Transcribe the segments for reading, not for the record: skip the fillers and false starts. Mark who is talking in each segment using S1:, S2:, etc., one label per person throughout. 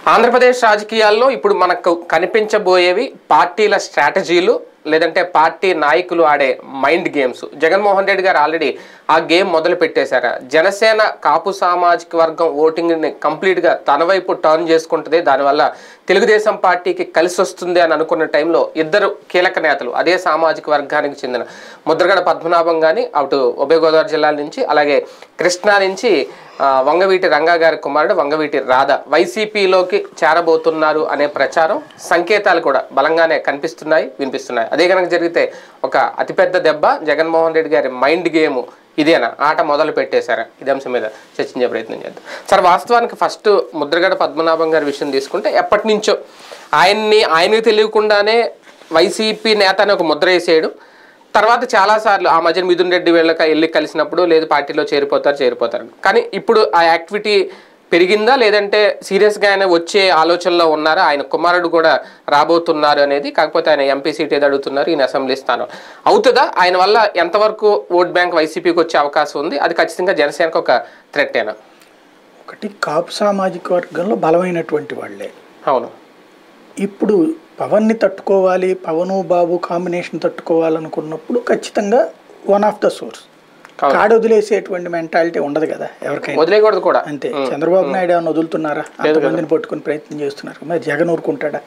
S1: ఆంధ్రప్రదేశ్ రాజకీయాల్లో ఇప్పుడు మనకు కనిపించబోయేవి పార్టీల స్ట్రాటజీలు లేదంటే పార్టీ నాయకులు ఆడే మైండ్ గేమ్స్. జగన్మోహన్ రెడ్డి గారు ఆల్రెడీ ఆ గేమ్ మొదలు పెట్టేశారు. జనసేన కాపు సామాజిక వర్గం ఓటింగ్ని కంప్లీట్గా తన వైపు టర్న్ చేసుకుంటుంది, దానివల్ల తెలుగుదేశం పార్టీకి కలిసి వస్తుంది అని అనుకున్న టైంలో ఇద్దరు కీలక నేతలు అదే సామాజిక వర్గానికి చెందిన ముద్రగడ పద్మనాభం కానీ అటు ఉభయ గోదావరి జిల్లాల నుంచి, అలాగే కృష్ణా నుంచి వంగవీటి రంగా గారి కుమారుడు వంగవీటి రాధ వైసీపీలోకి చేరబోతున్నారు అనే ప్రచారం సంకేతాలు కూడా బలంగానే కనిపిస్తున్నాయి, వినిపిస్తున్నాయి. అదే కనుక జరిగితే ఒక అతిపెద్ద దెబ్బ జగన్మోహన్ రెడ్డి గారి మైండ్ గేమ్ ఇదేనా, ఆట మొదలు పెట్టేశారా? ఇదే అంశం మీద చర్చించే ప్రయత్నం చేద్దాం. సార్, వాస్తవానికి ఫస్ట్ ముద్రగడ పద్మనాభం గారి విషయం తీసుకుంటే ఎప్పటి నుంచో ఆయనకి తెలియకుండానే వైసీపీ నేత అని ఒక ముద్ర వేసేయడం, తర్వాత చాలాసార్లు ఆ మధ్యన మిథున్ రెడ్డి వెళ్ళి కలిసినప్పుడు లేదు పార్టీలో చేరిపోతారు. కానీ ఇప్పుడు ఆ యాక్టివిటీ పెరిగిందా లేదంటే సీరియస్గా ఆయన వచ్చే ఆలోచనలో ఉన్నారా? ఆయన కుమారుడు కూడా రాబోతున్నారు అనేది, కాకపోతే ఆయన ఎంపీ సీట్ ఏది అడుగుతున్నారు, ఈయన అసెంబ్లీ స్థానం అవుతుందా? ఆయన వల్ల ఎంతవరకు ఓట్ బ్యాంక్ వైసీపీకి వచ్చే అవకాశం ఉంది? అది ఖచ్చితంగా జనసేనకు ఒక థ్రెట్టేనా?
S2: ఒకటి, కాపు సామాజిక వర్గంలో బలమైనటువంటి వాళ్ళే.
S1: అవును.
S2: ఇప్పుడు పవన్ని తట్టుకోవాలి, పవను బాబు కాంబినేషన్ తట్టుకోవాలనుకున్నప్పుడు ఖచ్చితంగా వన్ ఆఫ్ ద సోర్స్. కాడ వదిలేసేటువంటి మెంటాలిటీ ఉండదు కదా ఎవరికైనా,
S1: వదిలేకూడదు కూడా.
S2: అంతే. చంద్రబాబు నాయుడు ఏమైనా వదులుతున్నారా? అంతమందిని పట్టుకుని ప్రయత్నం చేస్తున్నారు. మరి జగన్ ఊరుకుంటాడా?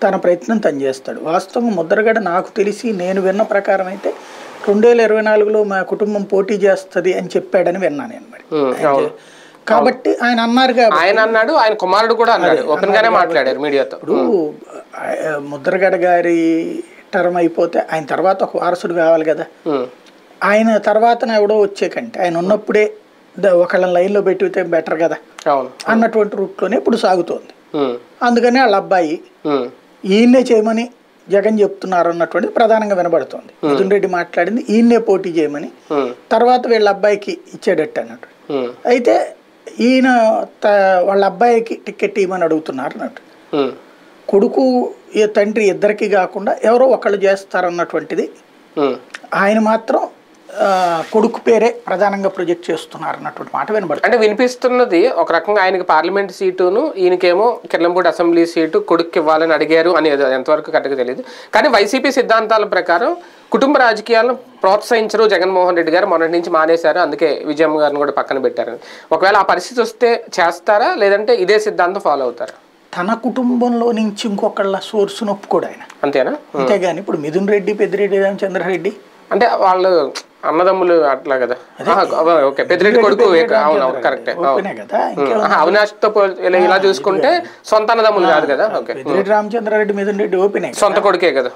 S2: తన ప్రయత్నం తను చేస్తాడు. వాస్తవం ముద్రగడ నాకు తెలిసి నేను విన్న ప్రకారం అయితే 2024లో మా కుటుంబం పోటీ చేస్తుంది అని చెప్పాడని విన్నాను నేను. మరి కాబట్టి ఆయన అన్నారు,
S1: ఆయన కుమారుడు కూడా అన్నాడు, ఓపెన్ గానే మాట్లాడారు మీడియాతో.
S2: ఇప్పుడు ముద్రగడ గారి టర్మ్ అయిపోతే ఆయన తర్వాత ఒక వారసుడు కావాలి కదా. ఆయన తర్వాత ఎవడో వచ్చే కంటే ఆయన ఉన్నప్పుడే ఒకళ్ళని లైన్లో పెట్టితే బెటర్ కదా అన్నటువంటి రూట్లోనే ఇప్పుడు సాగుతోంది. అందుకని వాళ్ళ అబ్బాయి ఈయన్నే చేయమని జగన్ చెప్తున్నారు అన్నటువంటిది ప్రధానంగా వినబడుతోంది. మిథున్ రెడ్డి మాట్లాడింది ఈయన్నే పోటీ చేయమని, తర్వాత వీళ్ళ అబ్బాయికి ఇచ్చేటట్టు అన్నట్టు. అయితే ఈయన వాళ్ళ అబ్బాయికి టికెట్ ఇవ్వమని అడుగుతున్నారు అన్నట్టు. కొడుకు తండ్రి ఇద్దరికి కాకుండా ఎవరో ఒకళ్ళు చేస్తారన్నటువంటిది. ఆయన మాత్రం కొడుకు పేరే ప్రధానంగా ప్రొజెక్ట్ చేస్తున్నారు అన్నటువంటి మాట వినబడుతుంది.
S1: అంటే వినిపిస్తున్నది ఒక రకంగా ఆయనకి పార్లమెంట్ సీటును ఈయనకేమో కిర్లంపూడి అసెంబ్లీ సీటు కొడుకు ఇవ్వాలని అడిగారు అనేది ఎంతవరకు కరెక్ట్గా తెలియదు. కానీ వైసీపీ సిద్ధాంతాల ప్రకారం కుటుంబ రాజకీయాలను ప్రోత్సహించరు జగన్మోహన్ రెడ్డి గారు, మొన్నటి నుంచి మానేశారు, అందుకే విజయమ్మ గారిని కూడా పక్కన పెట్టారు. ఒకవేళ ఆ పరిస్థితి వస్తే చేస్తారా లేదంటే ఇదే సిద్ధాంతం ఫాలో అవుతారా?
S2: తన కుటుంబంలో నుంచి ఇంకొకళ్ళ సోర్స్ను ఒప్పుకోడు ఆయన,
S1: అంతేనా?
S2: అంతేగాని ఇప్పుడు మిథున్ రెడ్డి, పెద్దిరెడ్డి, రామచంద్రరెడ్డి
S1: అంటే వాళ్ళు అన్నదమ్ములు అట్లా కదా. ఓకే, పెద్దిరెడ్డి కొడుకు. అవును, కరెక్టే. అవినాష్ తో ఇలా చూసుకుంటే సొంత అన్నదమ్ములు కాదు కదా. ఓకే,
S2: పెద్దిరెడ్డి రామచంద్రరెడ్డి, మిథున్ రెడ్డి ఓపెనే,
S1: సొంత కొడుకే కదా.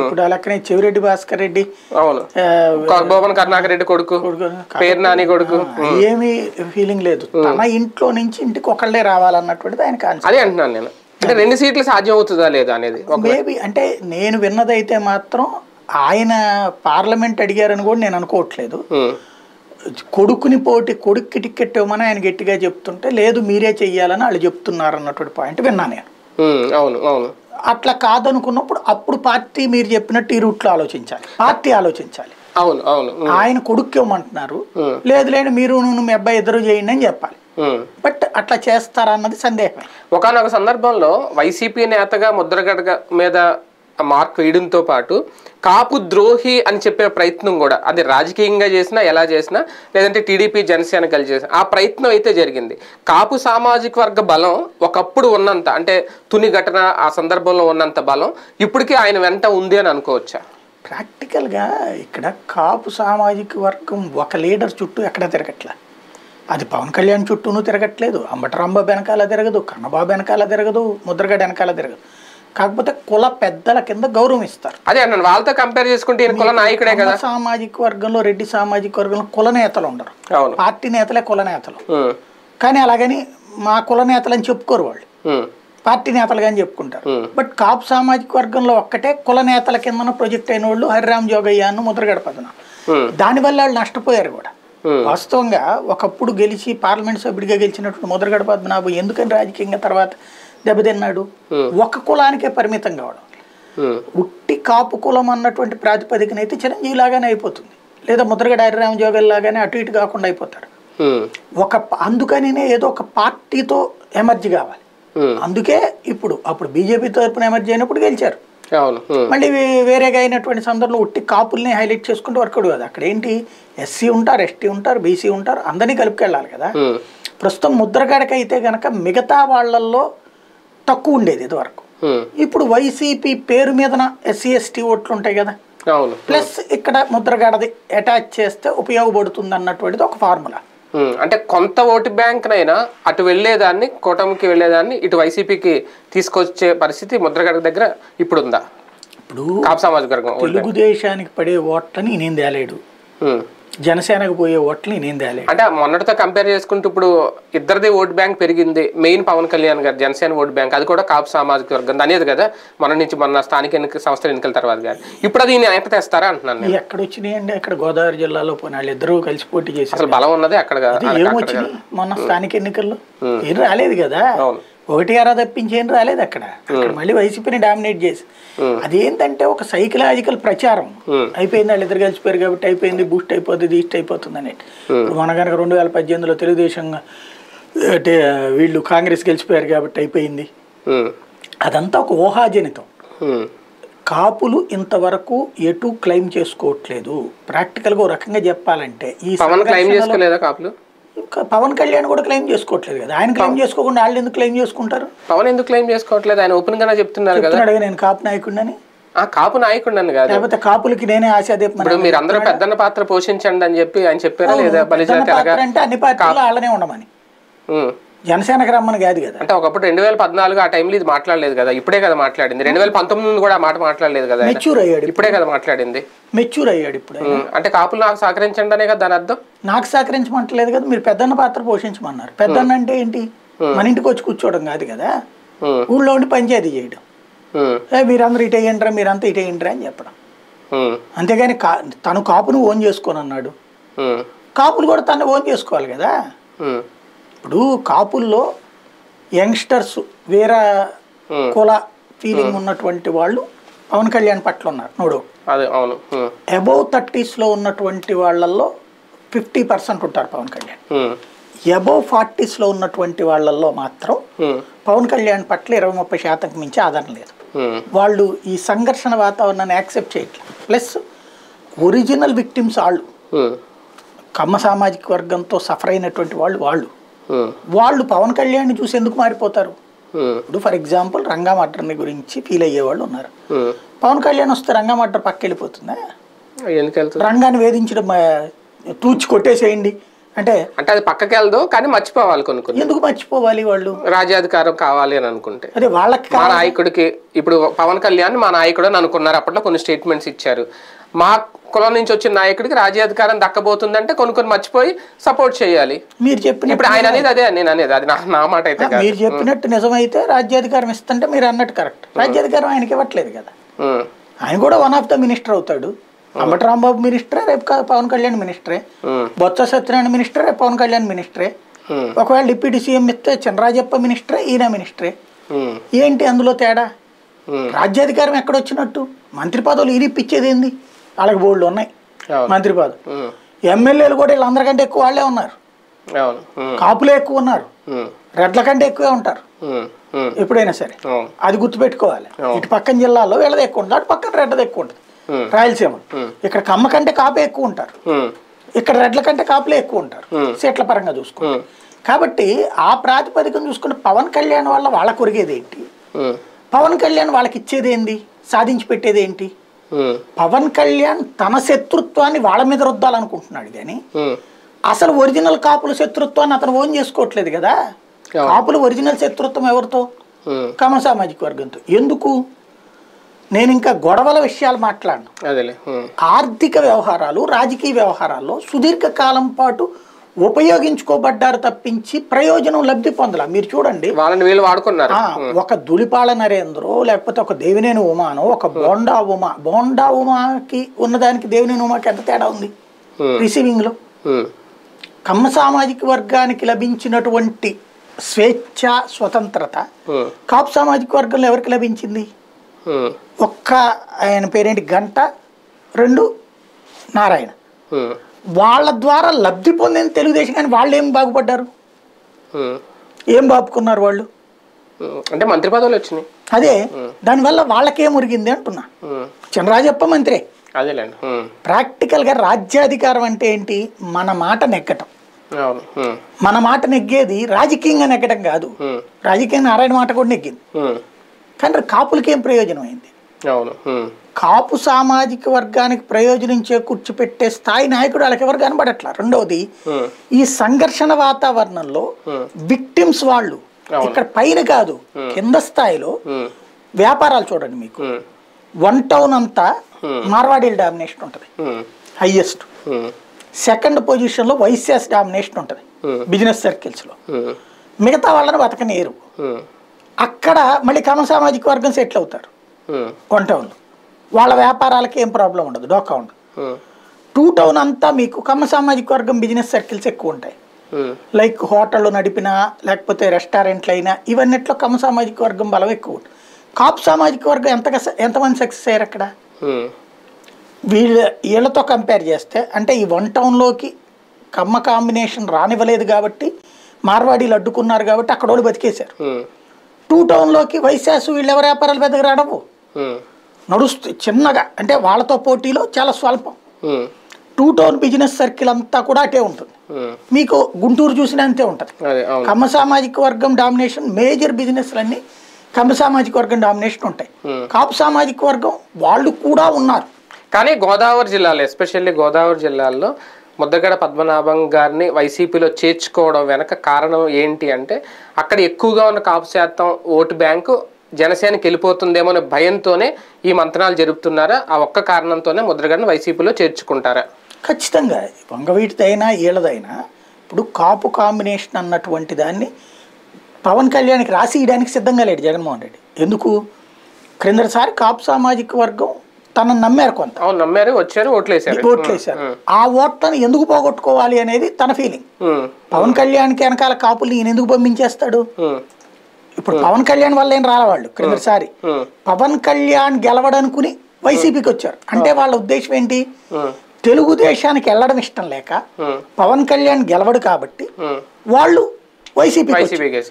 S2: ఇప్పుడు అలాగే చెవిరెడ్డి భాస్కర్ రెడ్డి,
S1: అవును, భువన్ కరుణాకర్ రెడ్డి కొడుకు, పేరు నాని కొడుకు.
S2: ఏమీ ఫీలింగ్ లేదు. తన ఇంట్లో నుంచి ఇంటికి ఒకళ్ళే రావాలన్నటువంటిది ఆయన కాన్సెప్ట్.
S1: అదే అంటున్నాను నేను. అంటే 2 సీట్లు సాధ్యం అవుతుందా లేదా అనేది
S2: మేబీ. అంటే నేను విన్నదైతే మాత్రం ఆయన పార్లమెంట్ అడిగారని కూడా నేను అనుకోవట్లేదు. కొడుక్కి టికెట్ ఇవ్వమని ఆయన గట్టిగా చెప్తుంటే లేదు మీరే చెయ్యాలని వాళ్ళు చెప్తున్నారు అన్నటువంటి పాయింట్ విన్నా నేను. అట్లా కాదనుకున్నప్పుడు అప్పుడు పార్టీ మీరు చెప్పినట్టు ఈ రూట్లో ఆలోచించాలి, పార్టీ ఆలోచించాలి. ఆయన కొడుక్కి ఇవ్వమంటున్నారు, లేదు మీరు మీ అబ్బాయి ఇద్దరు చేయండి అని చెప్పాలి. బట్ అట్లా చేస్తారా అన్నది సందేహం.
S1: ఒకనొక సందర్భంలో వైసీపీ నేతగా ముద్రగడ మీద మార్క్ వేయడంతో పాటు కాపు ద్రోహి అని చెప్పే ప్రయత్నం కూడా, అది రాజకీయంగా చేసినా ఎలా చేసినా లేదంటే టీడీపీ జనసేన కలిసి చేసిన ఆ ప్రయత్నం అయితే జరిగింది. కాపు సామాజిక వర్గ బలం ఒకప్పుడు ఉన్నంత, అంటే తుని ఘటన ఆ సందర్భంలో ఉన్నంత బలం ఇప్పటికీ ఆయన వెంట ఉంది అని అనుకోవచ్చా?
S2: ప్రాక్టికల్గా ఇక్కడ కాపు సామాజిక వర్గం ఒక లీడర్ చుట్టూ ఎక్కడ తిరగట్లా. అది పవన్ కళ్యాణ్ చుట్టూను తిరగట్లేదు, అంబటరాంబాబు వెనకాల తిరగదు, కన్నబాబు వెనకాల తిరగదు, ముద్రగడ వెనకాల తిరగదు. కాకపోతే కుల పెద్దల కింద గౌరవం ఇస్తారు.
S1: అదే అన్నాను, వాళ్ళతో కంపేర్ చేసుకుంటే కుల నాయకుడే కదా.
S2: సామాజిక వర్గంలో, రెడ్డి సామాజిక వర్గంలో కుల నేతలు ఉండరు, పార్టీ నేతలే కుల నేతలు. కానీ అలాగని మా కుల నేతలు అని చెప్పుకోరు, వాళ్ళు పార్టీ నేతలుగా అని చెప్పుకుంటారు. బట్ కాపు సామాజిక వర్గంలో ఒక్కటే కుల నేతల కింద ప్రొజెక్ట్ అయిన వాళ్ళు హరిరామ్ జోగయ్యను, ముద్రగడ పద్మనాభం. దానివల్ల వాళ్ళు నష్టపోయారు కూడా. వాస్తవంగా ఒకప్పుడు గెలిచి పార్లమెంట్ సభ్యుడిగా గెలిచినటువంటి ముద్రగడ పద్మనాభం ఎందుకని రాజకీయంగా తర్వాత దెబ్బతిన్నాడు? ఒక కులానికే పరిమితం కావడం. ఉట్టి కాపు కులం అన్నటువంటి ప్రాతిపదికనైతే చిరంజీవి లాగానే అయిపోతుంది, లేదా ముద్రగడ హరిరామ జోగల్ లాగానే అటు ఇటు కాకుండా అయిపోతారు. అందుకనినే ఏదో ఒక పార్టీతో ఎమర్జీ కావాలి. అందుకే అప్పుడు బీజేపీ తరపున ఎమర్జీ అయినప్పుడు గెలిచారు.
S1: అవును.
S2: మళ్ళీ వేరేగా అయినటువంటి సందర్భంలో ఉట్టి కాపుల్ని హైలైట్ చేసుకుంటూ వర్కౌట్ కాదు. అక్కడ ఏంటి, ఎస్సీ ఉంటారు, ఎస్టీ ఉంటారు, బీసీ ఉంటారు, అందరినీ కలుపుకెళ్ళాలి కదా. ప్రస్తుతం ముద్రగడకి అయితే గనక మిగతా వాళ్ళల్లో తక్కువ ఉండేది ఇదివరకు. ఇప్పుడు వైసీపీ పేరు మీదన ఎస్సీ ఎస్టీ ఓట్లు ఉంటాయి కదా, ప్లస్ ఇక్కడ ముద్రగడది అటాచ్ చేస్తే ఉపయోగపడుతుంది అన్నటువంటిది ఒక ఫార్ములా.
S1: అంటే కొంత ఓటు బ్యాంక్ నైనా అటు వెళ్లేదాన్ని, కూటమికి వెళ్లేదాన్ని ఇటు వైసీపీకి తీసుకొచ్చే పరిస్థితి ముద్రగడ దగ్గర ఇప్పుడు ఉందా?
S2: ఇప్పుడు
S1: కాపు సామాజిక వర్గం
S2: తెలుగుదేశానికి పడే ఓట్లని నేను తేలేడు, జనసేనకు పోయే ఓట్లు నేను తేలేడు.
S1: అంటే మొన్నటితో కంపేర్ చేసుకుంటూ ఇప్పుడు ఇద్దరిది ఓట్ బ్యాంక్ పెరిగింది. మెయిన్ పవన్ కళ్యాణ్ గారు జనసేన ఓట్ బ్యాంక్, అది కూడా కాపు సామాజిక వర్గం అనేది కదా. మొన్న స్థానిక సంస్థల ఎన్నికల తర్వాత గారు ఇప్పుడు అది ఎంత తెస్తారా అంటున్నాను నేను.
S2: ఎక్కడ వచ్చినాయండి, ఇక్కడ గోదావరి జిల్లాలో పోయిన వాళ్ళు ఇద్దరు కలిసి పోటీ చేసి
S1: అసలు బలం ఉన్నది అక్కడ.
S2: ఏమొచ్చినాయి మొన్న స్థానిక ఎన్నికల్లో? ఏం రాలేదు కదా, 1-6 తప్పించి ఏం రాలేదు అక్కడ. మళ్ళీ వైసీపీని డామినేట్ చేసి అదేంటంటే ఒక సైకలాజికల్ ప్రచారం అయిపోయింది. వాళ్ళు ఇద్దరు కలిసిపోయారు కాబట్టి అయిపోయింది, బూస్ట్ అయిపోతుంది, ఈస్ట్ అయిపోతుంది అని. ఇప్పుడు మన కనుక 2018లో తెలుగుదేశం వీళ్ళు కాంగ్రెస్ గెలిచిపోయారు కాబట్టి అయిపోయింది, అదంతా ఒక ఊహాజనితం. కాపులు ఇంతవరకు ఎటు క్లెయిమ్ చేసుకోవట్లేదు. ప్రాక్టికల్గా ఒక రకంగా చెప్పాలంటే ఈ పవన్ కళ్యాణ్ కూడా క్లెయిమ్ చేసుకోవట్లేదు కదా. ఆయన క్లెయిమ్ చేసుకోకుండా వాళ్ళు ఎందుకు క్లెయిమ్ చేసుకుంటారు?
S1: పవన్ ఎందుకు క్లెయిమ్ చేసుకోవట్లేదు? ఆయన ఓపెన్ గానే చెప్తున్నారు కదా,
S2: నేను కాపు నాయకుడిని.
S1: కాపు నాయకుడిని కాదు,
S2: లేకపోతే కాపులకి నేనే ఆశాదీపం.
S1: ఇప్పుడు మీరు అందరూ పెద్దన్న పాత్ర పోషించండి అని చెప్పి ఆయన చెప్పారా లేదా?
S2: అంటే అన్ని పార్టీలు వాళ్ళనే ఉండమని, జనసేనకు రమ్మని కాదు కదా.
S1: అంటే ఒకప్పుడు 2014 ఆ టైంలో ఇది మాట్లాడలేదు కదా, ఇప్పుడే కదా మాట్లాడింది. 2019 కూడా ఆ మాట మాట్లాడలేదు కదా,
S2: మెచ్యూర్ అయ్యాడు,
S1: ఇప్పుడే కదా మాట్లాడింది.
S2: మెచ్యూర్ అయ్యాడు ఇప్పుడు.
S1: అంటే కాపులు నాకు సహకరించండి అనే కదా దాని అర్థం.
S2: నాకు సహకరించమంటలేదు కదా, మీరు పెద్దన్న పాత్ర పోషించమన్నారు. పెద్దన్న అంటే ఏంటి, మన ఇంటికి వచ్చి కూర్చోవడం కాదు కదా, ఊళ్ళో ఉండి పంచాయతీ చేయడం. మీరందరూ ఇటు వేయండిరా, మీరంతా ఇటు వేయండిరా అని చెప్పడం. అంతేగాని తను కాపును ఓన్ చేసుకోని అన్నాడు. కాపులు కూడా తను ఓన్ చేసుకోవాలి కదా. ఇప్పుడు కాపుల్లో యంగ్స్టర్స్ వేరే కుల ఫీలింగ్ ఉన్నటువంటి వాళ్ళు పవన్ కళ్యాణ్ పట్ల ఉన్నారు. అబౌవ్ 30s ఉన్నటువంటి వాళ్ళల్లో 50% ఉంటారు పవన్ కళ్యాణ్. అబౌవ్ 40s ఉన్నటువంటి వాళ్ళల్లో మాత్రం పవన్ కళ్యాణ్ పట్ల 20-30% మించి ఆదరణ లేదు. వాళ్ళు ఈ సంఘర్షణ వాతావరణాన్ని యాక్సెప్ట్ చేయట్లేదు. ప్లస్ ఒరిజినల్ విక్టిమ్స్ కమ్మ సామాజిక వర్గంతో సఫర్ అయినటువంటి వాళ్ళు పవన్ కళ్యాణ్ చూసి ఎందుకు మారిపోతారు? ఇప్పుడు ఫర్ ఎగ్జాంపుల్ రంగా మర్డర్ని గురించి ఫీల్ అయ్యే వాళ్ళు ఉన్నారు. పవన్ కళ్యాణ్ వస్తే రంగా మర్డర్ పక్క వెళ్ళిపోతుందా? రంగాన్ని వేధించడం తూచి కొట్టేసేయండి అంటే
S1: అది పక్కకి వెళ్దు, కానీ మర్చిపోవాలి.
S2: ఎందుకు మర్చిపోవాలి? వాళ్ళు
S1: రాజ్యాధికారం కావాలి అని అనుకుంటే
S2: అదే వాళ్ళకి
S1: మా నాయకుడికి, ఇప్పుడు పవన్ కళ్యాణ్ మా నాయకుడు అని అనుకున్నారు, అప్పట్లో కొన్ని స్టేట్మెంట్స్ ఇచ్చారు. మా కులం నుంచి వచ్చిన నాయకుడికి రాజ్యాధికారం దక్కబోతుందంటే కొన్ని మర్చిపోయి సపోర్ట్ చేయాలి.
S2: మీరు చెప్పిన
S1: ఇప్పుడు ఆయన అనేది అదే, నేను అనేది అది నా మాట అయితే.
S2: మీరు చెప్పినట్టు నిజమైతే రాజ్యాధికారం ఇస్తుంటే మీరు అన్నట్టు కరెక్ట్. రాజ్యాధికారం ఆయనకి ఇవ్వట్లేదు కదా. ఆయన కూడా వన్ ఆఫ్ ద మినిస్టర్ అవుతాడు. అంబటి రాంబాబు మినిస్టరే, రేపు పవన్ కళ్యాణ్ మినిస్టరే. బొత్స సత్యనారాయణ మినిస్టరే, రేపు పవన్ కళ్యాణ్ మినిస్టరే. ఒకవేళ డిప్యూటీ సీఎం ఇస్తే చినరాజప్ప మినిస్టరే, ఈయన మినిస్టరే. ఏంటి అందులో తేడా? రాజ్యాధికారం ఎక్కడొచ్చినట్టు? మంత్రి పదవులు ఇరిపిచ్చేది ఏంది? వాళ్ళకి బోర్డులు ఉన్నాయి మంత్రి పదవులు. ఎమ్మెల్యేలు కూడా వీళ్ళందరికంటే ఎక్కువ వాళ్ళే ఉన్నారు. కాపులే ఎక్కువ ఉన్నారు, రెడ్ల కంటే ఎక్కువే ఉంటారు ఎప్పుడైనా సరే. అది గుర్తుపెట్టుకోవాలి. ఇటు పక్కన జిల్లాలో వీళ్ళది ఎక్కువ ఉంటుంది, అటు పక్కన రెడ్డది ఎక్కువ ఉంటుంది. రాయలసీమ ఇక్కడ కమ్మ కంటే కాపే ఎక్కువ ఉంటారు, ఇక్కడ రెడ్ల కంటే కాపులే ఎక్కువ ఉంటారు సీట్ల పరంగా చూసుకుంటే. కాబట్టి ఆ ప్రాతిపదికను చూసుకుని పవన్ కళ్యాణ్ వల్ల వాళ్ళకు కొరిగేది ఏంటి? పవన్ కళ్యాణ్ వాళ్ళకి ఇచ్చేది ఏంటి? సాధించి పెట్టేది ఏంటి? పవన్ కళ్యాణ్ తన శత్రుత్వాన్ని వాళ్ళ మీద రుద్దాలనుకుంటున్నాడు కానీ అసలు ఒరిజినల్ కాపుల శత్రుత్వాన్ని అతను ఓన్ చేసుకోవట్లేదు కదా. కాపుల ఒరిజినల్ శత్రుత్వం ఎవరితో? కమ్మ సామాజిక వర్గంతో. ఎందుకు? నేను ఇంకా గొడవల విషయాలు మాట్లాడను. ఆర్థిక వ్యవహారాలు, రాజకీయ వ్యవహారాల్లో సుదీర్ఘకాలం పాటు ఉపయోగించుకోబడ్డారు తప్పించి ప్రయోజనం లబ్ధి పొందల. మీరు చూడండి,
S1: వాళ్ళని వీళ్ళు వాడుకున్నారు.
S2: ఒక దులిపాల నరేంద్రో, లేకపోతే ఒక దేవినేని ఉమానో, ఒక బోండా ఉమాకి ఉన్నదానికి దేవినేని ఉమాకి ఎంత తేడా ఉంది రిసీవింగ్ లో? కమ్మ సామాజిక వర్గానికి లభించినటువంటి స్వేచ్ఛ, స్వతంత్రత కాపు సామాజిక వర్గంలో ఎవరికి లభించింది? ఒక్క ఆయన పేరేంటి, గంట, 2 నారాయణ. వాళ్ళ ద్వారా లబ్ధి పొందిన తెలుగుదేశం. కానీ వాళ్ళు ఏం బాగుపడ్డారు? ఏం బాపుకున్నారు వాళ్ళు?
S1: అంటే మంత్రి పదవులు వచ్చినాయి.
S2: అదే దానివల్ల వాళ్ళకేం మురిగింది అంటున్నా. చినరాజప్ప మంత్రే.
S1: అదేలేండి.
S2: ప్రాక్టికల్గా రాజ్యాధికారం అంటే ఏంటి? మన మాట నెగ్గటం. మన మాట నెగ్గేది రాజకీయంగా నెగ్గడం కాదు. రాజకీయంగా నారాయణ మాట కూడా నెగ్గింది, కానీ కాపులకి ఏం ప్రయోజనం అయింది? కాపు సామాజిక వర్గానికి ప్రయోజనం చేకూర్చిపెట్టే స్థాయి నాయకుడు వాళ్ళకి ఎవరు కనబడట్లా. రెండవది, ఈ సంఘర్షణ వాతావరణంలో విక్టిమ్స్ వాళ్ళు ఇక్కడ పైన కాదు కింద స్థాయిలో వ్యాపారాలు చూడండి. మీకు 1 టౌన్ అంతా మార్వాడీల డామినేషన్ ఉంటుంది హైయెస్ట్. సెకండ్ పొజిషన్ లో వైశ్యాస్ డామినేషన్ ఉంటుంది బిజినెస్ సర్కిల్స్ లో. మిగతా వాళ్ళని బతకనేరు. అక్కడ మళ్ళీ కమ్మ సామాజిక వర్గం సెటిల్ అవుతారు 1 టౌన్ లో. వాళ్ళ వ్యాపారాలకి ఏం ప్రాబ్లం ఉండదు, డోకా ఉండదు. 2 టౌన్ అంతా మీకు కమ్మ సామాజిక వర్గం బిజినెస్ సర్కిల్స్ ఎక్కువ ఉంటాయి. లైక్ హోటళ్ళు నడిపినా లేకపోతే రెస్టారెంట్లు అయినా ఇవన్నిట్లో కమ్మ సామాజిక వర్గం బలం ఎక్కువ. కాపు సామాజిక వర్గం ఎంతమంది సక్సెస్ అయ్యారు అక్కడ? వీళ్ళతో కంపేర్ చేస్తే అంటే ఈ 1 టౌన్లోకి కమ్మ కాంబినేషన్ రానివ్వలేదు కాబట్టి మార్వాడీలు అడ్డుకున్నారు కాబట్టి అక్కడ వాళ్ళు బతికేశారు. 2 టౌన్లోకి వైశాసు వీళ్ళు ఎవరి వ్యాపారాలు పెద్దగా రావవు, నడుస్తుంది చిన్నగా. అంటే వాళ్ళతో పోటీలో చాలా స్వల్పం. 2 టౌన్ బిజినెస్ సర్కిల్ అంతా కూడా అటే ఉంటుంది. మీకు గుంటూరు చూసినా అంతే ఉంటుంది. కమ్మ సామాజిక వర్గం డామినేషన్ మేజర్ బిజినెస్లన్నీ కమ్మ సామాజిక వర్గం డామినేషన్ ఉంటాయి. కాపు సామాజిక వర్గం వాళ్ళు కూడా ఉన్నారు.
S1: కానీ గోదావరి జిల్లాలో, ఎస్పెషల్లీ గోదావరి జిల్లాలో ముద్దగడ పద్మనాభం గారిని వైసీపీలో చేర్చుకోవడం వెనక కారణం ఏంటి అంటే అక్కడ ఎక్కువగా ఉన్న కాపు శాతం ఓటు బ్యాంకు జనసేనకి వెళ్ళిపోతుందేమో అనే భయంతోనే ఈ మంత్రాలు జరుపుతున్నారా? ఆ ఒక్క కారణంతోనే ముద్రగడని వైసీపీలో చేర్చుకుంటారా?
S2: ఖచ్చితంగా. వంగవీటిదైనా వీళ్ళదైనా ఇప్పుడు కాపు కాంబినేషన్ అన్నటువంటి దాన్ని పవన్ కళ్యాణ్కి రాసి ఇవ్వడానికి సిద్ధంగా లేడు జగన్మోహన్ రెడ్డి. ఎందుకు? క్రిందసారి కాపు సామాజిక వర్గం తనను నమ్మారు, కొంత
S1: నమ్మారు, వచ్చారు, ఓట్లేసారు.
S2: ఆ ఓట్లను ఎందుకు పోగొట్టుకోవాలి అనేది తన ఫీలింగ్. పవన్ కళ్యాణ్కి వెనకాల కాపుల్ని ఈయన ఎందుకు పంపించేస్తాడు? ఇప్పుడు పవన్ కళ్యాణ్ వల్ల ఏం రాల వాళ్ళు. క్రిందసారి పవన్ కళ్యాణ్ గెలవడనుకుని వైసీపీకి వచ్చారు. అంటే వాళ్ళ ఉద్దేశం ఏంటి? తెలుగుదేశానికి వెళ్ళడం ఇష్టం లేక పవన్ కళ్యాణ్ గెలవడు కాబట్టి వాళ్ళు వైసీపీకి.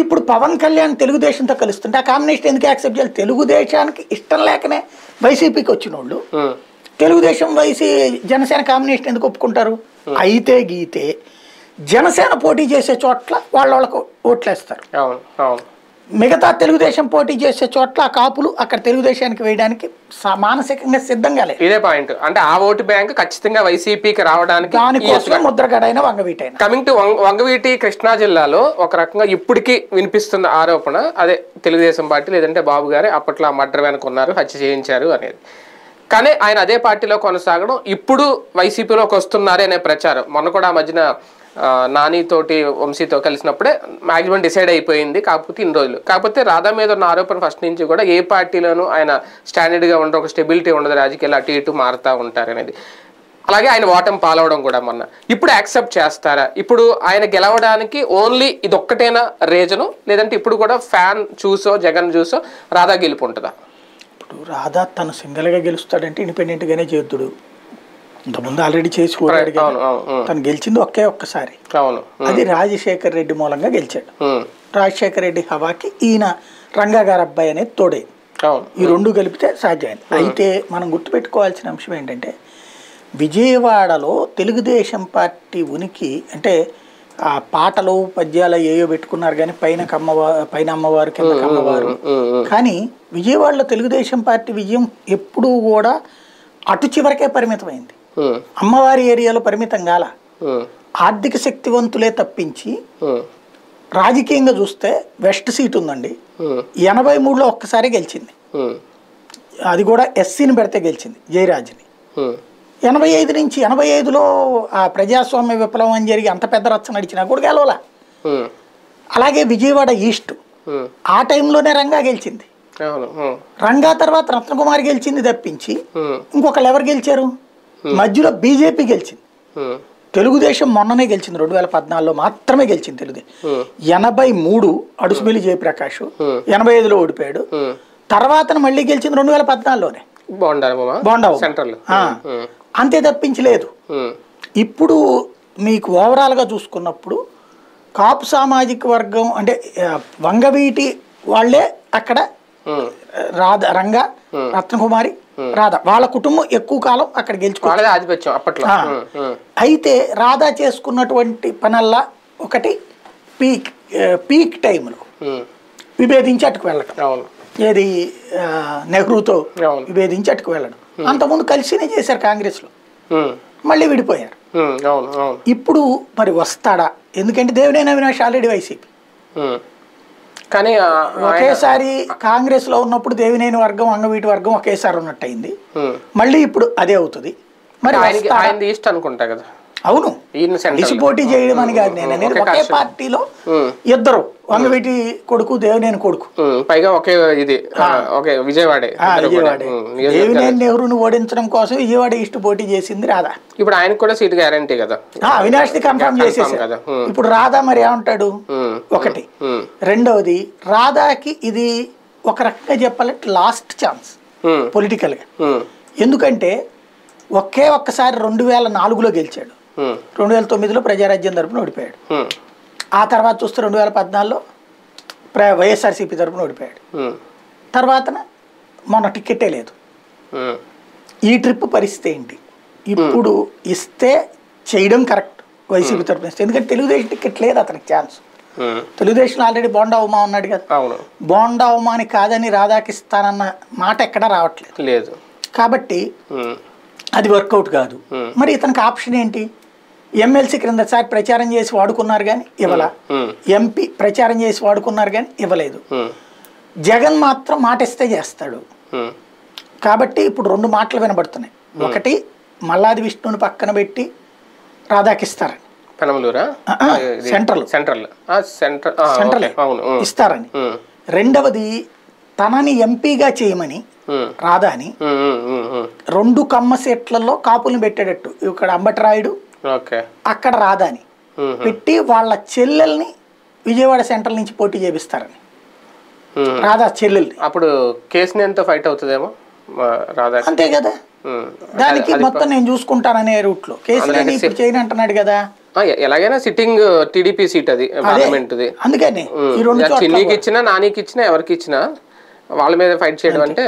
S2: ఇప్పుడు పవన్ కళ్యాణ్ తెలుగుదేశంతో కలుస్తుంటే ఆ కాంబినేషన్ ఎందుకు యాక్సెప్ట్ చేయాలి? తెలుగుదేశానికి ఇష్టం లేకనే వైసీపీకి వచ్చిన వాళ్ళు తెలుగుదేశం జనసేన కాంబినేషన్ ఎందుకు ఒప్పుకుంటారు? అయితే గీతే జనసేన పోటీ చేసే చోట్ల వాళ్ళకు ఓట్లేస్తారు. మిగతా తెలుగుదేశం పోటీ చేసే చోట్ల ఆ కాపులు అక్కడ తెలుగుదేశానికి వేయడానికి మానసికంగా సిద్ధంగా లేదు.
S1: ఇదే పాయింట్. అంటే ఆ ఓటు బ్యాంక్ ఖచ్చితంగా వైసీపీకి రావడానికి
S2: దానికోసం ముద్రగడైనా వంగవీటైనా.
S1: కమింగ్ టు వంగవీటి కృష్ణా జిల్లాలో ఒక రకంగా ఇప్పటికీ వినిపిస్తున్న ఆరోపణ అదే తెలుగుదేశం పార్టీ లేదంటే బాబు గారే అప్పట్లో ఆ మర్డర్ వెనక ఉన్నారు, హత్య చేయించారు అనేది. కానీ ఆయన అదే పార్టీలో కొనసాగడం, ఇప్పుడు వైసీపీలోకి వస్తున్నారే అనే ప్రచారం. మొన్న కూడా ఆ మధ్యన నానితోటి వంశీతో కలిసినప్పుడే మ్యాక్సిమం డిసైడ్ అయిపోయింది. కాకపోతే ఇన్ని రోజులు కాకపోతే రాధా మీద ఉన్న ఆరోపణ ఫస్ట్ నుంచి కూడా ఏ పార్టీలోనూ ఆయన స్టాండర్డ్గా ఉండరు, ఒక స్టెబిలిటీ ఉండదు, రాజకీయాలు అటు ఇటు మారుతూ ఉంటారు అనేది. అలాగే ఆయన ఓటమి పాలవడం కూడా మొన్న. ఇప్పుడు యాక్సెప్ట్ చేస్తారా? ఇప్పుడు ఆయన గెలవడానికి ఓన్లీ ఇది ఒక్కటేనా రీజను, లేదంటే ఇప్పుడు కూడా ఫ్యాన్ చూసో జగన్ చూసో రాధా గెలుపు ఉంటుందా?
S2: ఇప్పుడు రాధా తను సింగిల్గా గెలుస్తాడంటే ఇండిపెండెంట్గానే చేద్దుడు. ఇంతకుముందు ఆల్రెడీ చేసి కోరాడు కదా. తను గెలిచింది ఒక్కసారి, అది రాజశేఖర్ రెడ్డి మూలంగా గెలిచాడు. రాజశేఖర్ రెడ్డి హవాకి ఈయన రంగా గారి అబ్బాయి అనేది తోడే. ఈ రెండు కలిపితే సాధ్యమైంది. అయితే మనం గుర్తుపెట్టుకోవాల్సిన అంశం ఏంటంటే విజయవాడలో తెలుగుదేశం పార్టీ ఉనికి అంటే ఆ పాటలు పద్యాలు ఏయో పెట్టుకున్నారు కానీ పైన అమ్మవారు కింద కమ్మవారు. కానీ విజయవాడలో తెలుగుదేశం పార్టీ విజయం ఎప్పుడూ కూడా అటు చివరికే పరిమితమైంది, అమ్మవారి ఏరియాలో పరిమితం కాల. ఆర్థిక శక్తివంతులే తప్పించి రాజకీయంగా చూస్తే వెస్ట్ సీట్ ఉందండి, 83లో ఒక్కసారి గెలిచింది. అది కూడా ఎస్సీని పెడితే గెలిచింది, జయరాజ్ని. 85 నుంచి 85లో ఆ ప్రజాస్వామ్య విప్లవం అని జరిగి అంత పెద్ద రచ్చ నడిచినా కూడా గెలవలా. అలాగే విజయవాడ ఈస్ట్ ఆ టైంలోనే రంగా గెలిచింది. రంగా తర్వాత రత్నకుమారి గెలిచింది తప్పించి ఇంకొకళ్ళు ఎవరు గెలిచారు? మధ్యలో బీజేపీ గెలిచింది. తెలుగుదేశం మొన్ననే గెలిచింది, 2014లో మాత్రమే గెలిచింది తెలుగుదేశం. 83 అడుసుమిల్లి జయప్రకాష్ 85లో ఓడిపోయాడు. తర్వాత మళ్ళీ గెలిచింది 2014లోనే బోండా. అంతే తప్పించి లేదు. ఇప్పుడు మీకు ఓవరాల్గా చూసుకున్నప్పుడు కాపు సామాజిక వర్గం అంటే వంగవీటి వాళ్ళే అక్కడ రంగా, రత్నకుమారి, రాధా వాళ్ళ కుటుంబం ఎక్కువ కాలం అక్కడ గెలుచుకోవాలి
S1: ఆధిపత్యం అప్పట్లో.
S2: అయితే రాధా చేసుకున్నటువంటి పనల్లా ఒకటి పీక్ టైంలో విభేదించి అటుకు వెళ్ళడం, ఏది నెహ్రూతో విభేదించి అటుకు వెళ్ళడం. అంతకుముందు కలిసినే చేశారు కాంగ్రెస్లో, మళ్ళీ విడిపోయారు. ఇప్పుడు మరి వస్తాడా? ఎందుకంటే దేవినేని అవినాష్ ఆల్రెడీ వైసీపీ,
S1: కానీ
S2: ఒకేసారి కాంగ్రెస్ లో ఉన్నప్పుడు దేవినేని వర్గం అంగవీటి వర్గం ఒకేసారి ఉన్నట్టు అయింది. మళ్ళీ ఇప్పుడు అదే అవుతుంది. మరి
S1: ఈస్ట్ అనుకుంటా కదా.
S2: అవును, పోటీ చేయడం అని కాదు నేను అనేది. ఒకే పార్టీలో ఇద్దరు, వంగవీటి కొడుకు దేవినేని కొడుకు,
S1: పైగా ఒకే ఇది విజయవాడే.
S2: దేవినేని నెహ్రూను ఓడించడం కోసం విజయవాడ ఈస్ట్ పోటీ చేసింది రాధా.
S1: ఇప్పుడు ఆయనకు కూడా సీట్ గ్యారంటీ కదా,
S2: అవినాష్ ది కన్ఫర్మ్ చేసేసారు. ఇప్పుడు రాధా మరి ఏమంటాడు? ఒకటి. రెండవది, రాధాకి ఇది ఒక రకంగా చెప్పాలంటే లాస్ట్ ఛాన్స్ పొలిటికల్ గా. ఎందుకంటే ఒక్కసారి 2004లో గెలిచాడు, 2009లో ప్రజారాజ్యం తరపున ఓడిపోయాడు. ఆ తర్వాత చూస్తే 2014లో వైఎస్ఆర్సీపీ తరపున ఓడిపోయాడు. తర్వాత మొన్న టికెటే లేదు. ఈ ట్రిప్ పరిస్థితి ఏంటి? ఇప్పుడు ఇస్తే చేయడం కరెక్ట్ వైసీపీ తరపున ఇస్తే, ఎందుకంటే తెలుగుదేశం టికెట్ లేదు అతనికి ఛాన్స్. తెలుగుదేశంలో ఆల్రెడీ బోండా ఉమా ఉన్నాడు కదా, బోండా ఉమాని కాదని రాధాకి ఇస్తానన్న మాట ఎక్కడా రావట్లేదు
S1: లేదు.
S2: కాబట్టి అది వర్కౌట్ కాదు. మరి ఇతనికి ఆప్షన్ ఏంటి? ఎమ్మెల్సీ క్రిందసారి ప్రచారం చేసి వాడుకున్నారు కానీ ఇవ్వాల, ఎంపీ ప్రచారం చేసి వాడుకున్నారు కానీ ఇవ్వలేదు. జగన్ మాత్రం మాట ఇస్తే చేస్తాడు. కాబట్టి ఇప్పుడు 2 మాటలు వినబడుతున్నాయి. ఒకటి, మల్లాది విష్ణుని పక్కన పెట్టి రాధాకి ఇస్తారని, సెంట్రల్ ఇస్తారని. రెండవది, తనని ఎంపీగా చేయమని రాధాని 2 కమ్మ సీట్లలో కాపుల్ని పెట్టేటట్టు, ఇక్కడ అంబటరాయుడు అక్కడ రాధాని పెట్టి వాళ్ళ చెల్లెల్ని విజయవాడ సెంట్రల్ నుంచి పోటీ చేపిస్తారని, రాధా చెల్లెల్ని.
S1: అప్పుడు కేసునేనితో ఫైట్ అవుతుందేమో రాధా,
S2: అంతే కదా. దానికి మొత్తం నేను చూసుకుంటాననే రూట్ లో కేసునేని ఇప్పుడు చేయని అంటున్నాడు కదా.
S1: ఎలాగైనా సిట్టింగ్ టీడీపీ సీట్ అది, పార్లమెంట్.
S2: అందుకని
S1: చిన్నీకి ఇచ్చినా నానికి ఇచ్చినా ఎవరికి ఇచ్చినా వాళ్ళ మీద ఫైట్ చేయడం అంటే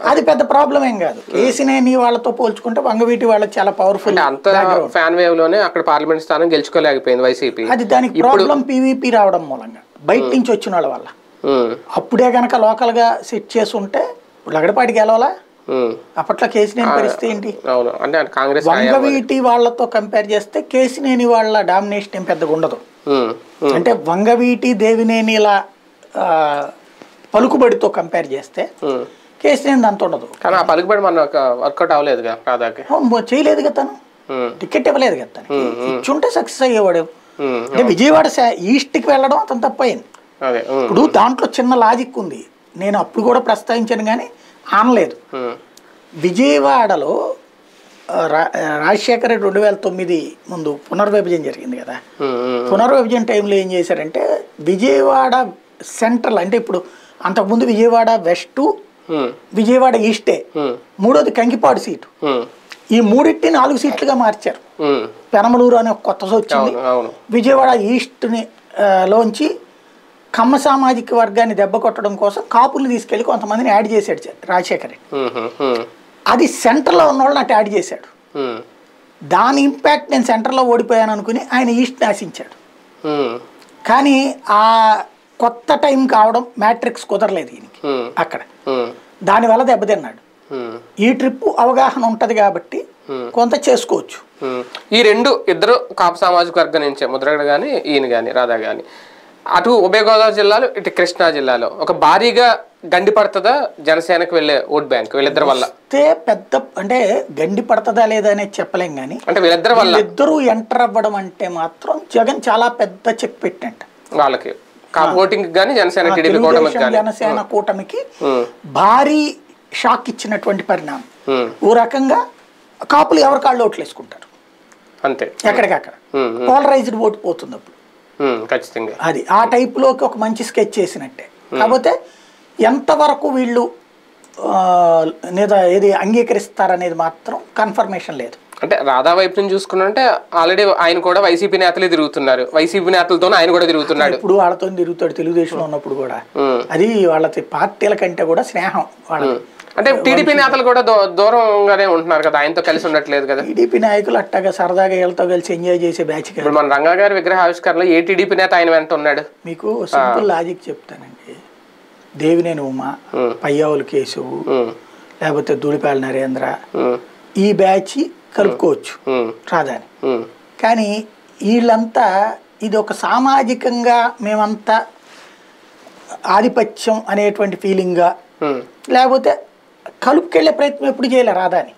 S2: అది పెద్ద ప్రాబ్లం ఏం కాదు. కేసీనేని వాళ్ళతో పోల్చుకుంటే వంగవీటి వాళ్ళకి చాలా పవర్ఫుల్.
S1: అంత ఫ్యాన్ వేవ్ లోనే అక్కడ పార్లమెంట్ స్థానం గెలుచుకోలేకపోయింది వైసీపీ.
S2: అది దానికి ప్రాబ్లం పీవీపీ రావడం మూలంగా, బయట నుంచి వచ్చిన వాళ్ళ వల్ల. అప్పుడే గనక లోకల్ గా సెట్ చేసి ఉంటే లగడపాటి గెలవాలా. అప్పట్లో కేసీనేని పరిస్థితి ఏంటి? వంగవీటి వాళ్ళతో కంపేర్ చేస్తే కేసీనేని వాళ్ళ డామినేషన్ ఏం పెద్దగా ఉండదు. అంటే వంగవీటి దేవినేనిలా పలుకుబడితో కంపేర్ చేస్తే కేసీనేని అంత ఉండదు.
S1: కానీ ఆ పలుకుబడి మన వర్కౌట్ అవ్వలేదు రాధాకి,
S2: చేయలేదు కదా తను, టికెట్ ఇవ్వలేదు కదా తనకి. ఇచ్చుంటే సక్సెస్ అయ్యేవాడు. అంటే విజయవాడ ఈస్ట్కి వెళ్ళడం అతను తప్పయింది. ఇప్పుడు దాంట్లో చిన్న లాజిక్ ఉంది, నేను అప్పుడు కూడా ప్రస్తావించాను కానీ ఆనలేదు. విజయవాడలో రాజశేఖర రెడ్డి 2009 ముందు పునర్విభజన జరిగింది కదా. పునర్విభజన టైంలో ఏం చేశారంటే విజయవాడ సెంట్రల్, అంటే ఇప్పుడు అంతకుముందు విజయవాడ వెస్ట్, విజయవాడ ఈస్టే, మూడోది కంకిపాడు సీటు, ఈ మూడింటిని 4 సీట్లుగా మార్చారు. పెనమలూరు అనే ఒక కొత్త వచ్చింది. విజయవాడ ఈస్ట్ని లోంచి కమ్మ సామాజిక వర్గాన్ని దెబ్బ కొట్టడం కోసం కాపుల్ని తీసుకెళ్లి కొంతమందిని యాడ్ చేశాడు రాజశేఖర్ రెడ్డి. అది సెంటర్లో ఉన్న వాళ్ళని అటు యాడ్ చేశాడు. దాని ఇంపాక్ట్ నేను సెంటర్లో ఓడిపోయాను అనుకుని ఆయన ఈస్ట్ ఆశించాడు. కానీ ఆ కొత్త టైం కావడం మ్యాట్రిక్స్ కుదరలేదు ఈయనకి అక్కడ, దానివల్ల దెబ్బతిన్నాడు. ఈ ట్రిప్ అవగాహన ఉంటది కాబట్టి కొంత చేసుకోవచ్చు.
S1: ఈ ఇద్దరు కాపు సామాజిక వర్గం నుంచే, ముద్రగడ కానీ ఈయన కానీ రాధా కానీ, అటు ఉభయ గోదావరి జిల్లాలో ఇటు కృష్ణా జిల్లాలో ఒక భారీగా గండి పడుతుందా జనసేనకు వెళ్ళే ఓట్ బ్యాంక్ వీళ్ళిద్దరి వల్ల?
S2: పెద్ద అంటే గండి పడుతుందా లేదా అనేది చెప్పలేం కానీ,
S1: అంటే వీళ్ళిద్దరి వల్ల
S2: ఇద్దరు ఎంటర్ అవ్వడం అంటే మాత్రం జగన్ చాలా పెద్ద చెక్ పెట్టినట్టు వాళ్ళకి,
S1: ఓటింగ్ కానీ జనసేన
S2: జనసేన కూటమికి భారీ షాక్ ఇచ్చినటువంటి పరిణామం. ఓ రకంగా కాపులు ఎవరి కాళ్ళు ఓట్లు వేసుకుంటారు
S1: అంతే,
S2: ఎక్కడికక్కడ పోలరైజ్డ్ ఓటు పోతుంది అప్పుడు
S1: ఖచ్చితంగా.
S2: అది ఆ టైప్లోకి ఒక మంచి స్కెచ్ చేసినట్టే. కాకపోతే ఎంతవరకు వీళ్ళు ఏది అంగీకరిస్తారనేది మాత్రం కన్ఫర్మేషన్ లేదు.
S1: అంటే రాధా వైపు నుంచి చూసుకున్నంటే ఆల్రెడీ ఆయన కూడా వైసీపీ నేతలే తిరుగుతున్నారు, వైసీపీ నేతలతోనే ఆయన కూడా తిరుగుతున్నాడు.
S2: ఇప్పుడు వాళ్ళతో తిరుగుతాడు తెలుగుదేశంలో ఉన్నప్పుడు కూడా. అది వాళ్ళ పార్టీల కంటే కూడా స్నేహం వాళ్ళ.
S1: అంటే టీడీపీ నేతలు కూడా దూరంగానే ఉంటున్నారు కదా, ఆయనతో కలిసి ఉండట్లేదు కదా.
S2: టీడీపీ నాయకులు అట్టగా సరదాగా వీళ్ళతో కలిసి ఎంజాయ్ చేసే బ్యాచ్.
S1: ఇప్పుడు మన రంగా గారి విగ్రహ ఆవిష్కరణలో ఏ టీడీపీ నేత ఆయన వెంట ఉన్నాడు?
S2: మీకు సింపుల్ లాజిక్ చెప్తానండి. దేవినేని ఉమా, పయ్యావులు కేశవు, లేకపోతే ధూళిపాల నరేంద్ర, ఈ బ్యాచ్ కలుపుకోవచ్చు రాధాని. కానీ వీళ్ళంతా ఇది ఒక సామాజికంగా మేమంతా ఆధిపత్యం అనేటువంటి ఫీలింగ్గా, లేకపోతే కలుపుకెళ్లే ప్రయత్నం ఎప్పుడు చేయలే రాధాని.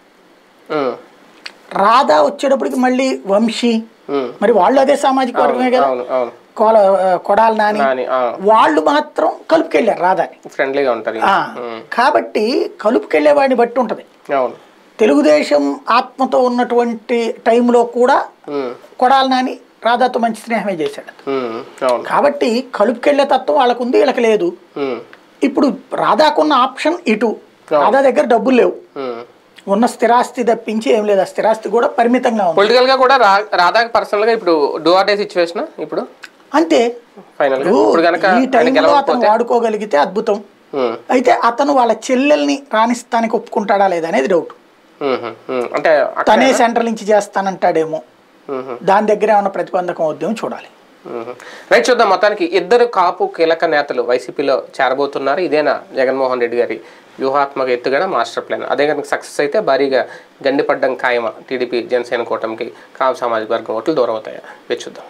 S2: రాధా వచ్చేటప్పటికి మళ్ళీ వంశీ, మరి వాళ్ళు అదే సామాజిక వర్గమే కదా, కొడాలి నాని, వాళ్ళు మాత్రం కలుపుకెళ్ళారు రాధాని,
S1: ఫ్రెండ్లీగా ఉంటారు.
S2: కాబట్టి కలుపుకెళ్లే వాడిని బట్టి ఉంటది. తెలుగుదేశం ఆత్మతో ఉన్నటువంటి టైంలో కూడా కొడాలి నాని రాధాతో మంచి స్నేహమే చేశాడు. కాబట్టి కలుపుకెళ్లే తత్వం వాళ్ళకు ఉంది, వీళ్ళకి లేదు. ఇప్పుడు రాధాకున్న ఆప్షన్ ఇటు, రాధా దగ్గర డబ్బులు లేవు, ఉన్న స్థిరాస్తి తప్పించి ఏం లేదు. ఆ స్థిరాస్తి కూడా పరిమితంగా ఉంది.
S1: పొలిటికల్ గా కూడా రాధా పర్సనల్ గా ఇప్పుడు డూ ఆర్ డై సిచ్యువేషన్ ఇప్పుడు అంతే.
S2: ఈ టైంలో అతను వాడుకోగలిగితే అద్భుతం. అయితే అతను వాళ్ళ చెల్లెల్ని రాణిస్తానికి ఒప్పుకుంటాడా లేదా అనేది డౌట్.
S1: అంటే
S2: తనే సెంట్రల్ నుంచి చేస్తానంటాడేమో, దాని దగ్గర ఏమైనా ప్రతిబంధకం అవుద్దేమో చూడాలి.
S1: రైట్, చూద్దాం. మొత్తానికి ఇద్దరు కాపు కీలక నేతలు వైసీపీలో చేరబోతున్నారు. ఇదేనా జగన్మోహన్ రెడ్డి గారి వ్యూహాత్మక ఎత్తుగడ, మాస్టర్ ప్లాన్? అదే కనుక సక్సెస్ అయితే భారీగా గండిపడ్డం ఖాయమా టీడీపీ జనసేన కూటమికి కాపు సామాజిక వర్గం ఓట్లు దూరం అవుతాయా? చూద్దాం.